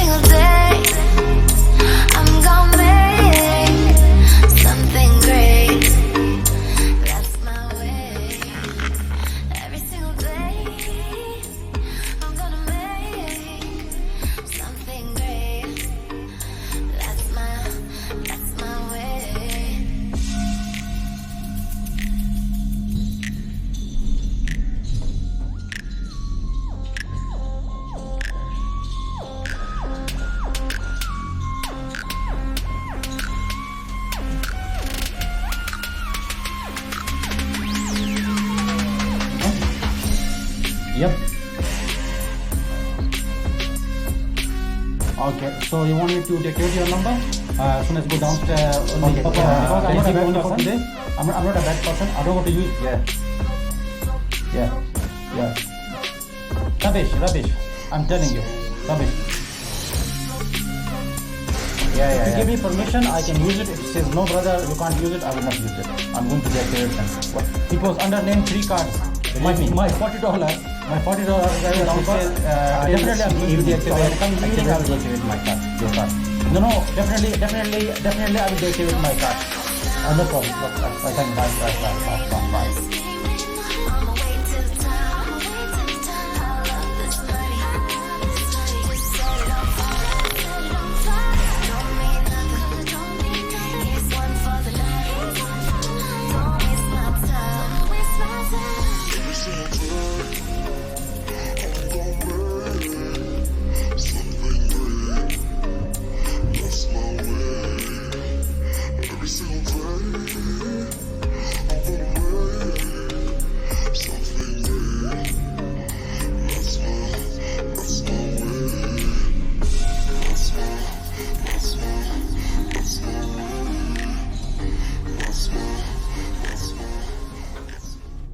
single day I'm gonna make something great. That's my way. Every single day I'm gonna make something great. That's my way. Yep. Okay, so you want me to take your number? As soon as go downstairs, Okay. because I'm not a bad person today. I'm not a bad person. I don't want to use. Yeah. Rubbish. I'm telling you, rubbish. If you give me permission, I can use it. If it says no, brother, you can't use it, I will not use it. I'm going to deactivate them. It was under name 3 cards. My $40. My $40 definitely I'm going to deactivate. Come evening, I will deactivate my card. Your card. No, definitely I will deactivate my card. No problem. I can bye. I'ma wait till the time. I love this money. Just set it on fire. Don't mean nothing. Here's one for the night. Don't waste my time.